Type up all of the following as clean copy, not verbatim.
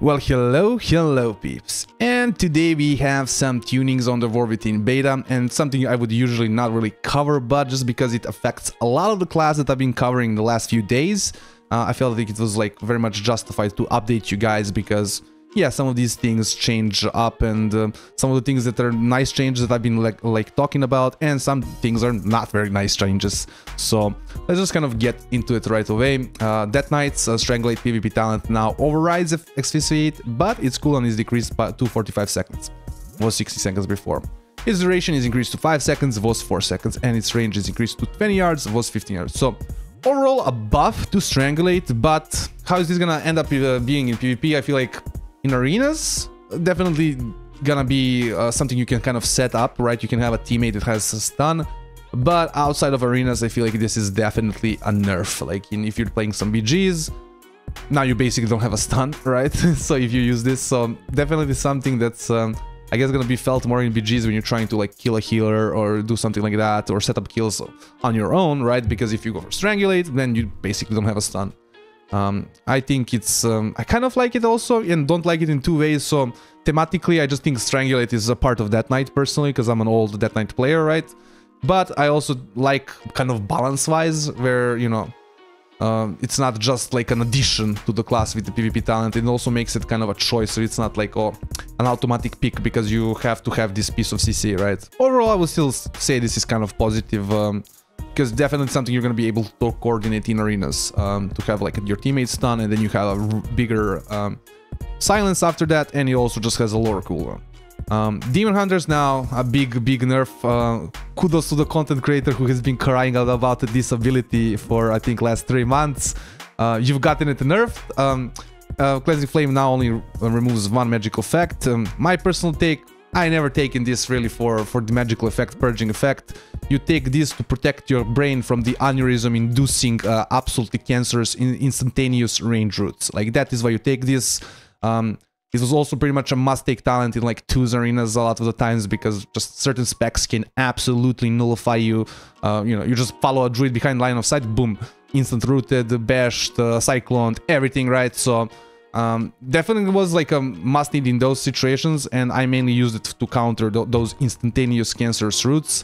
Well, hello peeps, and today we have some tunings on the War Within beta, and something I would usually not really cover, but just because it affects a lot of the class that I've been covering the last few days, I felt like it was like very much justified to update you guys, because yeah, some of these things change up, and some of the things that are nice changes that I've been like talking about, and some things are not very nice changes. So let's just kind of get into it right away. Death Knight's Strangulate PvP talent now overrides Asphyxiate, but its cooldown is decreased by 245 seconds. It was 60 seconds before. Its duration is increased to 5 seconds, was 4 seconds, and its range is increased to 20 yards, was 15 yards. So overall a buff to Strangulate, but how is this gonna end up being in PvP? I feel like in arenas, definitely gonna be something you can kind of set up, right? You can have a teammate that has a stun, but outside of arenas, I feel like this is definitely a nerf. Like if you're playing some BGs, now you basically don't have a stun, right? So if you use this, so definitely something that's I guess gonna be felt more in BGs when you're trying to like kill a healer or do something like that, or set up kills on your own, right? Because if you go for Strangulate, then you basically don't have a stun. I think it's I kind of like it also, and don't like it in two ways. So thematically, I just think Strangulate is a part of Death Knight personally, because I'm an old Death Knight player, right? But I also like kind of balance-wise, where, you know, it's not just like an addition to the class with the PvP talent. It also makes it kind of a choice, so it's not like, oh, an automatic pick because you have to have this piece of CC, right? Overall, I would still say this is kind of positive, because definitely something you're going to be able to coordinate in arenas, to have like your teammates stun, and then you have a bigger silence after that, and it also just has a lower cooldown. Demon Hunters now, a big nerf. Kudos to the content creator who has been crying out about this ability for, I think, last 3 months. You've gotten it nerfed. Cleansing Flame now only removes one magical effect. My personal take, I never taken this really for the magical effect, purging effect. You take this to protect your brain from the aneurysm inducing absolutely cancerous instantaneous range roots. Like that is why you take this. This was also pretty much a must-take talent in like 2s arenas a lot of the times, because just certain specs can absolutely nullify you. You know, you just follow a druid behind line of sight, boom, instant rooted, bashed, cycloned, everything, right? So definitely was like a must-need in those situations, and I mainly used it to counter those instantaneous cancerous roots.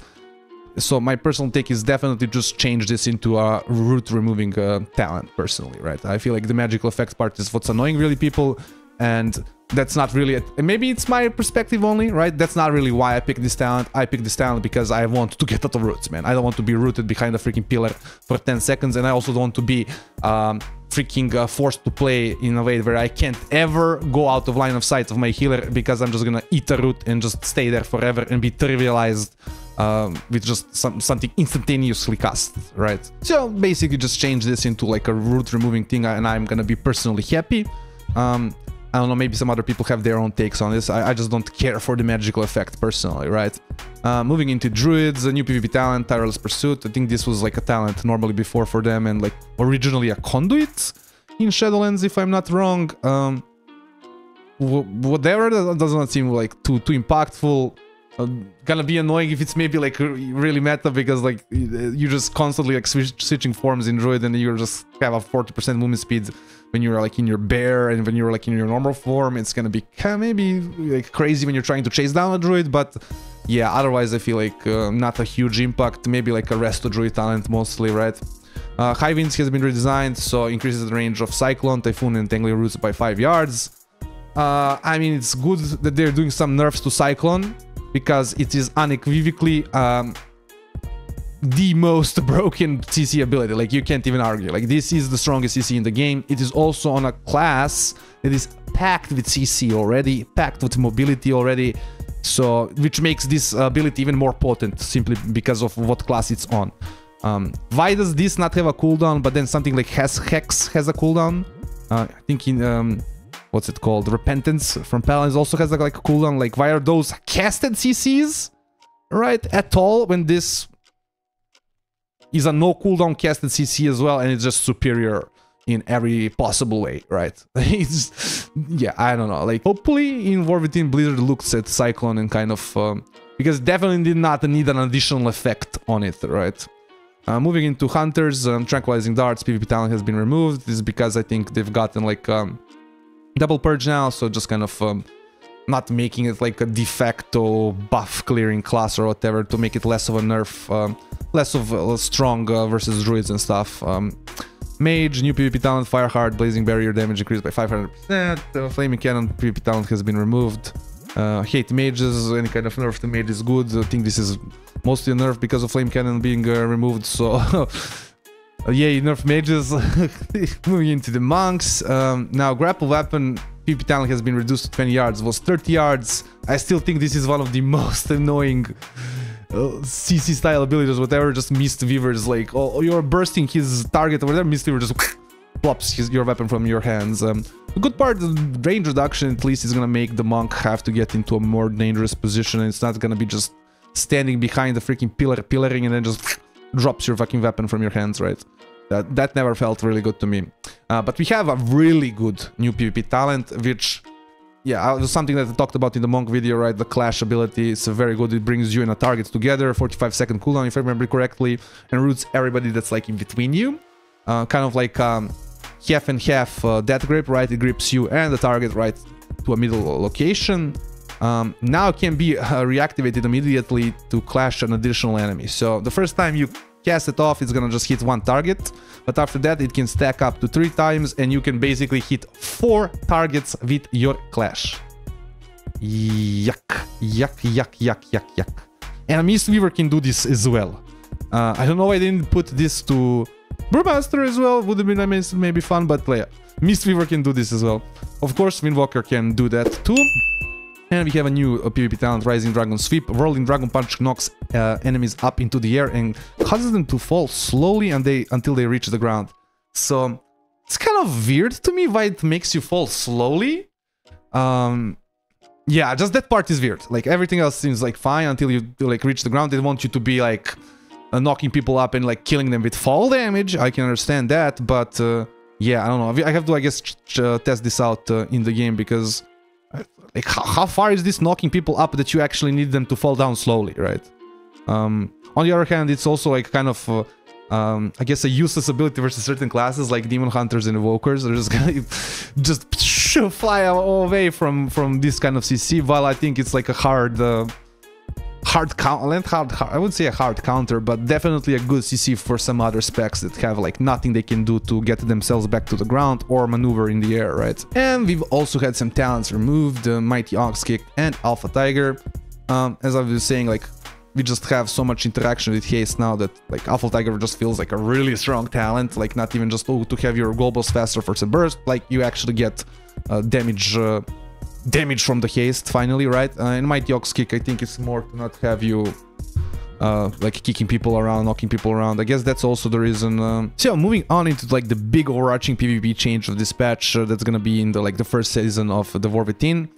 So my personal take is definitely just change this into a root removing talent personally, right? I feel like the magical effect part is what's annoying really people, and that's not really it. Maybe it's my perspective only, right? That's not really why I picked this talent. I picked this talent because I want to get out of roots, man. I don't want to be rooted behind a freaking pillar for 10 seconds, and I also don't want to be freaking forced to play in a way where I can't ever go out of line of sight of my healer, because I'm just gonna eat a root and just stay there forever and be trivialized with just something instantaneously cast, right? So basically just change this into like a root removing thing, and I'm gonna be personally happy. I don't know, maybe some other people have their own takes on this. I just don't care for the magical effect personally, right? Moving into Druids, a new PvP talent, Tireless Pursuit. I think this was like a talent normally before for them, and like originally a conduit in Shadowlands, if I'm not wrong. Whatever, that does not seem like too impactful. Gonna be annoying if it's maybe like really meta, because like you just constantly like switching forms in Druid, and you just have a 40% movement speed when you're like in your bear, and when you're like in your normal form, it's gonna be maybe like crazy when you're trying to chase down a Druid. But yeah, otherwise I feel like not a huge impact. Maybe like a Resto Druid talent mostly, right? High Winds has been redesigned, so increases the range of Cyclone, Typhoon, and Tangling Roots by 5 yards. I mean, it's good that they're doing some nerfs to Cyclone, because it is unequivocally the most broken CC ability. Like, you can't even argue. Like, this is the strongest CC in the game. It is also on a class that is packed with CC already, packed with mobility already, so which makes this ability even more potent simply because of what class it's on. Why does this not have a cooldown, but then something like Hex has a cooldown? I think in what's it called? Repentance from Paladins also has like a cooldown. Like, why are those casted CCs, right, at all, when this is a no cooldown casted CC as well, and it's just superior in every possible way, right? It's, yeah, I don't know. Like, hopefully in War Within, Blizzard looks at Cyclone and kind of because definitely did not need an additional effect on it, right? Moving into Hunters, Tranquilizing Darts, PvP talent has been removed. This is because I think they've gotten like double purge now, so just kind of not making it like a de facto buff clearing class or whatever, to make it less of a nerf, less of a strong versus druids and stuff. Mage, new PvP talent, Fireheart, Blazing Barrier damage increased by 500%. Flaming Cannon PvP talent has been removed. Hate mages, any kind of nerf to mage is good. I think this is mostly a nerf because of Flame Cannon being removed, so yay, nerf mages. Moving into the monks. Now, grapple weapon PvP talent has been reduced to 20 yards. It was 30 yards. I still think this is one of the most annoying CC style abilities, whatever. Just Mist Weaver's like, oh, you're bursting his target or whatever. Mist Weaver just plops your weapon from your hands. The good part, the range reduction at least is gonna make the monk have to get into a more dangerous position, and it's not gonna be just standing behind the freaking pillaring and then just drops your fucking weapon from your hands, right? That never felt really good to me. But we have a really good new PvP talent, which, yeah, was something that I talked about in the monk video, right? The clash ability, it's very good. It brings you and a target together, 45-second cooldown if I remember correctly, and roots everybody that's like in between you. Kind of like half and half death grip, right? It grips you and the target right to a middle location. Now it can be reactivated immediately to clash an additional enemy. So the first time you cast it off, it's gonna just hit one target, but after that it can stack up to 3 times, and you can basically hit 4 targets with your clash. Yuck, yuck, yuck, yuck, yuck, yuck. And a Mist Weaver can do this as well. I don't know why I didn't put this to Brewmaster as well. Would have been maybe fun, but yeah, Mist Weaver can do this as well. Of course, Windwalker can do that too. And we have a new PvP talent, Rising Dragon Sweep. Whirling Dragon Punch knocks enemies up into the air and causes them to fall slowly until they reach the ground. So it's kind of weird to me why it makes you fall slowly. Yeah, just that part is weird. Like everything else seems like fine until you like reach the ground. They want you to be like knocking people up and like killing them with fall damage. I can understand that, but yeah, I don't know. I have to, I guess, test this out in the game, because like how far is this knocking people up that you actually need them to fall down slowly, right? On the other hand, it's also like kind of I guess a useless ability versus certain classes like Demon Hunters and Evokers. They're just gonna just fly away from this kind of CC, while I think it's like a I would say a hard counter, but definitely a good CC for some other specs that have like nothing they can do to get themselves back to the ground or maneuver in the air, right? And we've also had some talents removed, Mighty Ox Kick and Alpha Tiger. As I was saying, like we just have so much interaction with haste now that like Alpha Tiger just feels like a really strong talent, like not even just to have your globals faster for some burst, like you actually get damage from the haste finally, right? And Mighty Ox Kick, I think it's more to not have you like kicking people around, knocking people around. I guess that's also the reason. So moving on into like the big overarching PvP change of this patch that's gonna be in the like the first season of the War Within.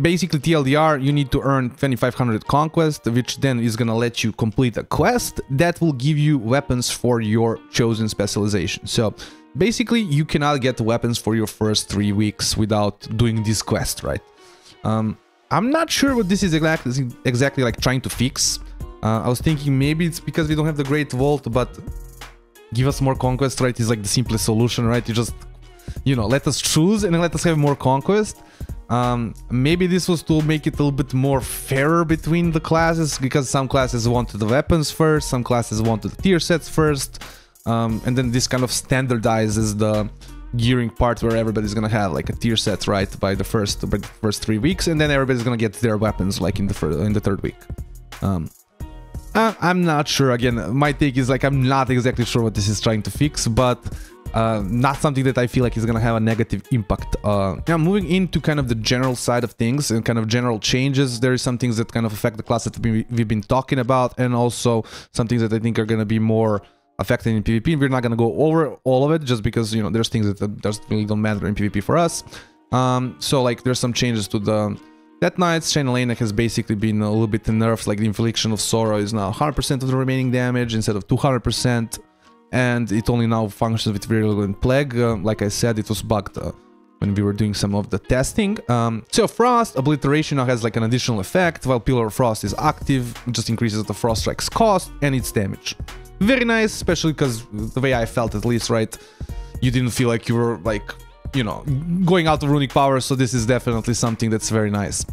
Basically, TLDR, you need to earn 2500 conquest, which then is gonna let you complete a quest that will give you weapons for your chosen specialization. So basically, you cannot get weapons for your first 3 weeks without doing this quest, right? I'm not sure what this is exactly like trying to fix. I was thinking maybe it's because we don't have the Great Vault, but give us more conquest, right, is like the simplest solution, right? You just, you know, let us choose and then let us have more conquest. Maybe this was to make it a little bit more fairer between the classes, because some classes wanted the weapons first, some classes wanted the tier sets first. And then this kind of standardizes the gearing part where everybody's gonna have like a tier set, right, by the first 3 weeks, and then everybody's gonna get their weapons like in the 3rd week. I'm not sure. Again, my take is like I'm not exactly sure what this is trying to fix, but not something that I feel like is gonna have a negative impact. Now moving into kind of the general side of things and kind of general changes, there is some things that kind of affect the class that we've been talking about, and also some things that I think are gonna be more affected in PvP. We're not gonna go over all of it just because, you know, there's things that really don't matter in PvP for us. So like there's some changes to the Death Knights. Shane Elena has basically been a little bit nerfed, like the Infliction of Sorrow is now 100% of the remaining damage instead of 200%, and it only now functions with Virulent Plague. Like I said, it was bugged when we were doing some of the testing. So Frost, Obliteration now has like an additional effect, while Pillar of Frost is active, it just increases the Frost Strike's cost and its damage. Very nice, especially because the way I felt, at least, right, you didn't feel like you were like you know, going out of runic power, so this is definitely something that's very nice.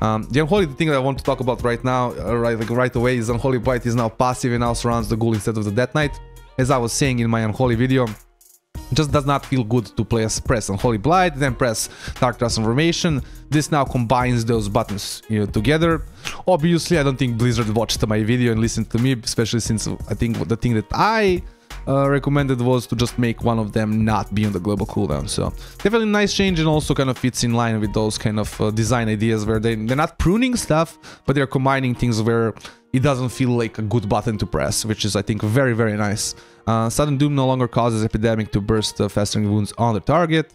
The Unholy thing that I want to talk about right now, right away, is Unholy Blight is now passive and now surrounds the ghoul instead of the Death Knight. As I was saying in my Unholy video, it just does not feel good to press Unholy Blight, then press Dark Transformation. This now combines those buttons, you know, together. Obviously, I don't think Blizzard watched my video and listened to me, especially since I think the thing that I recommended was to just make one of them not be on the global cooldown. So definitely nice change, and also kind of fits in line with those kind of design ideas where they're not pruning stuff, but they're combining things where it doesn't feel like a good button to press, which is, I think, very, very nice. Sudden Doom no longer causes Epidemic to burst festering wounds on the target.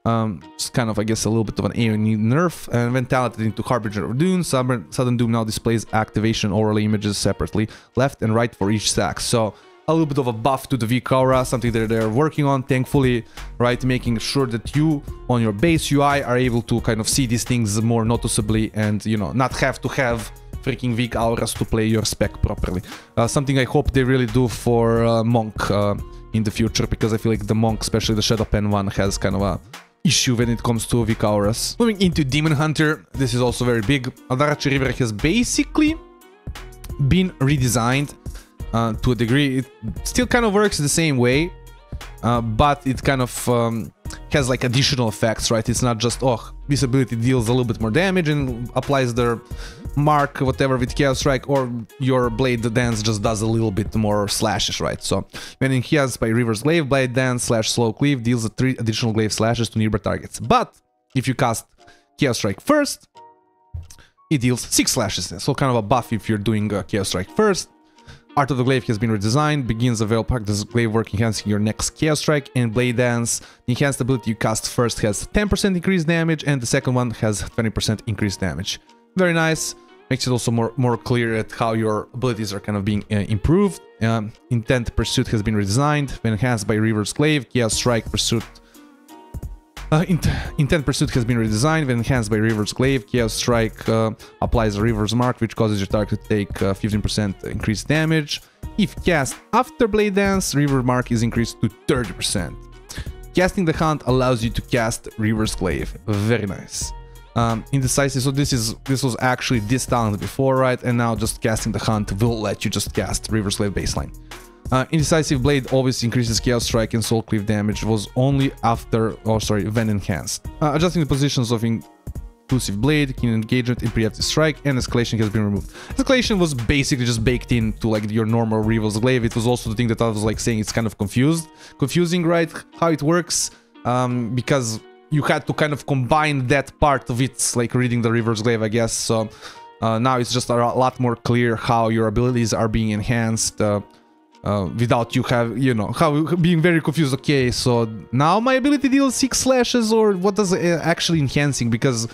It's kind of, I guess, a little bit of an AoE nerf. And when talented into Harbinger of Doom, Sudden Doom now displays activation overlay images separately, left and right for each stack. So a little bit of a buff to the Weak Aura, something that they're working on, thankfully, right? Making sure that you, on your base UI, are able to kind of see these things more noticeably and, you know, not have to have freaking Weak Auras to play your spec properly. Something I hope they really do for Monk in the future, because I feel like the Monk, especially the Shadow Pen one, has kind of a issue when it comes to Weak Auras. Moving into Demon Hunter, this is also very big. Adarachi River has basically been redesigned to a degree. It still kind of works the same way, but it kind of has like additional effects, right? It's not just, oh, this ability deals a little bit more damage and applies their mark, whatever, with Chaos Strike, or your Blade Dance just does a little bit more slashes, right? So when enhanced by Reverse Glaive, Blade Dance / Slow Cleave deals 3 additional glaive slashes to nearby targets. But if you cast Chaos Strike first, it deals 6 slashes. So kind of a buff if you're doing Chaos Strike first. Art of the Glaive has been redesigned, begins avail practice glaive work enhancing your next Chaos Strike, and Blade Dance. The enhanced ability you cast first has 10% increased damage, and the second one has 20% increased damage. Very nice. Makes it also more clear at how your abilities are kind of being improved. Intent Pursuit has been redesigned, when enhanced by Reverse Glaive, Chaos Strike Pursuit. Intent Pursuit has been redesigned, when enhanced by Reverse Glaive, Chaos Strike applies a reverse mark, which causes your target to take 15% increased damage. If cast after Blade Dance, reverse mark is increased to 30%. Casting the Hunt allows you to cast Reverse Glaive. Very nice. Indecisive, so this was actually this talent before, right? And now just casting the Hunt will let you just cast Reverse Glaive baseline. Indecisive Blade always increases Chaos Strike and Soul Cleave damage, was only after, oh sorry, when enhanced. Adjusting the positions of Inclusive Blade, Keen Engagement, and Preemptive Strike, and Escalation has been removed. Escalation was basically just baked into like your normal Reverse Glaive. It was also the thing that I was like saying it's kind of confusing, right? How it works, because you had to kind of combine that part of it, like reading the Reverse Glaive, I guess. So now it's just a lot more clear how your abilities are being enhanced without you have, you know, how being very confused. Okay, so now my ability deals 6 slashes, or what does it actually enhancing? Because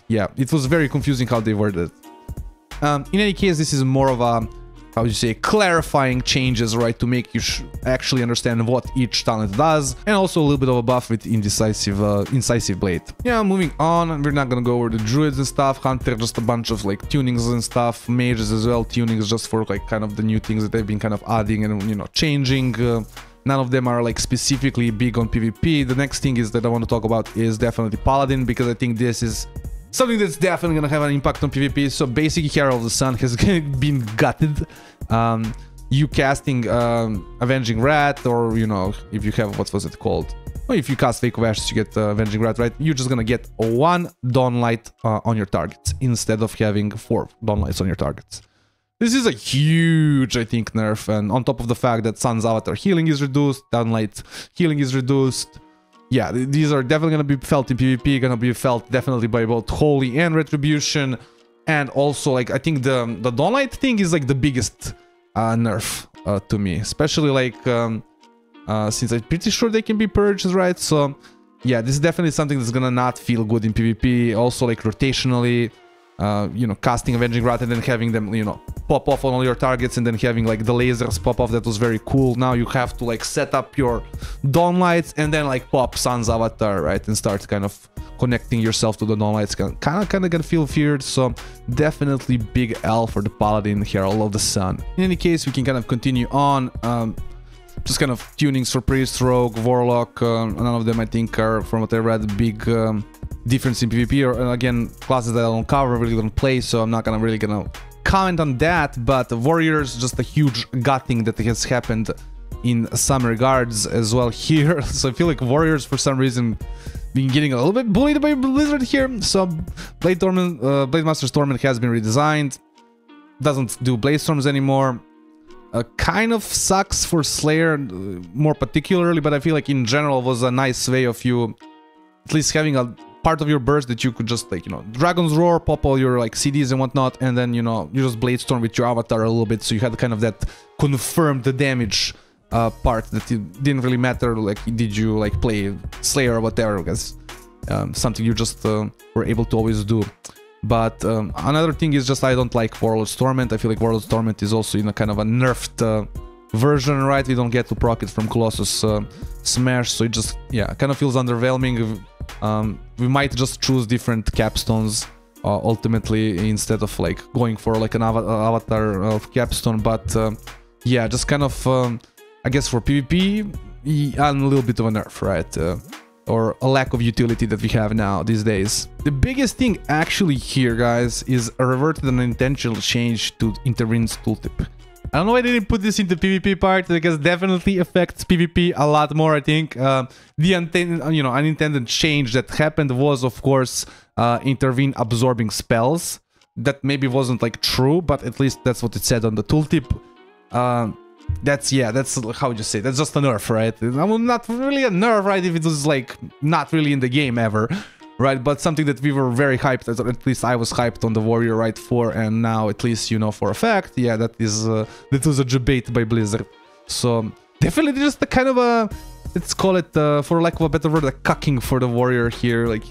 yeah, it was very confusing how they worded it. In any case, this is more of a, how would you say, clarifying changes, right, to make you actually understand what each talent does, and also a little bit of a buff with Incisive Blade. Yeah, moving on, we're not gonna go over the druids and stuff. Hunter, just a bunch of like tunings and stuff. Mages as well, tunings just for like kind of the new things that they've been kind of adding and, you know, changing. None of them are like specifically big on PvP. The next thing is that I want to talk about is definitely Paladin, because I think this is something that's definitely gonna have an impact on PvP. So basically, Herald of the Sun has been gutted. You casting Avenging Wrath, or, you know, if you have, what was it called? Well, if you cast Wake of Ashes, you get Avenging Wrath, right? You're just gonna get 1 Dawnlight on your targets, instead of having 4 Dawnlights on your targets. This is a huge, I think, nerf, and on top of the fact that Sun's Avatar healing is reduced, Dawnlight healing is reduced. Yeah, these are definitely going to be felt in PvP, going to be felt definitely by both Holy and Retribution. And also, like, I think the Dawnlight thing is like the biggest nerf to me, especially like since I'm pretty sure they can be purged, right? So yeah, this is definitely something that's gonna not feel good in PvP. Also, like, rotationally, you know, casting Avenging Wrath and then having them, you know, pop off on all your targets, and then having like the lasers pop off. That was very cool. Now you have to like set up your Dawnlights and then like pop Sun's Avatar, right, and start kind of connecting yourself to the Dawnlights. Kind of gonna feel feared. So definitely big L for the Paladin Herald of the Sun. In any case, we can kind of continue on. just kind of tunings for Priest, Rogue, Warlock. None of them, I think, are, from what I read, big difference in PvP. Or again, classes that I don't cover, really don't play, so I'm not gonna really comment on that. But Warriors, just a huge gut thing that has happened in some regards as well here. So I feel like Warriors, for some reason, been getting a little bit bullied by Blizzard here. So Blade Master's Torment has been redesigned. Doesn't do Blade Storms anymore. Kind of sucks for Slayer more particularly, but I feel like in general was a nice way of you at least having a part of your burst that you could just, like, you know, Dragon's Roar, pop all your like CDs and whatnot, and then, you know, you just Blade Storm with your avatar a little bit, so you had kind of that confirmed the damage part that it didn't really matter, like, did you like play Slayer or whatever, because something you just were able to always do. But another thing is just I don't like Warlord's Torment. I feel like Warlord's Torment is also in a kind of a nerfed version, right? We don't get to proc it from Colossus Smash, so it just, yeah, kind of feels underwhelming. We might just choose different capstones ultimately, instead of like going for like an avatar of capstone. But yeah, just kind of I guess for PvP, a little bit of a nerf, right? Or a lack of utility that we have now these days. The biggest thing actually here, guys, is a reverted and intentional change to Interven's tooltip. I don't know why they didn't put this in the PvP part, because definitely affects PvP a lot more, I think. The unintended change that happened was, of course, Intervene absorbing spells. That maybe wasn't like true, but at least that's what it said on the tooltip. That's how would you say, that's just a nerf, right? Not really a nerf, right, if it was like not really in the game ever, right? But something that we were very hyped, at least I was hyped on the Warrior, right, for, and now at least you know for a fact, yeah, that was a debate by Blizzard. So definitely just a kind of a, let's call it, for lack of a better word, a cucking for the Warrior here. Like,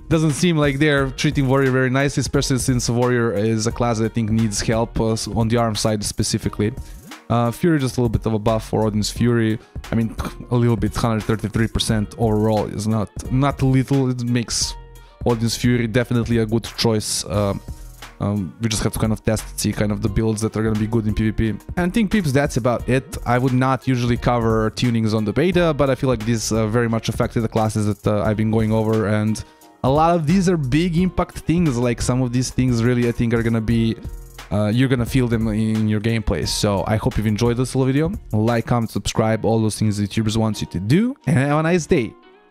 doesn't seem like they're treating Warrior very nicely, especially since Warrior is a class that I think needs help on the arm side specifically. Fury, just a little bit of a buff for Odin's Fury. I mean, a little bit, 133% overall is not little. It makes Odin's Fury definitely a good choice. We just have to kind of test, see kind of the builds that are going to be good in PvP. And I think, peeps, that's about it. I would not usually cover tunings on the beta, but I feel like this very much affected the classes that I've been going over, and a lot of these are big impact things. Like, some of these things really, I think, are going to be you're gonna feel them in your gameplay. So I hope you've enjoyed this little video. Like, comment, subscribe, all those things that YouTubers want you to do, and have a nice day.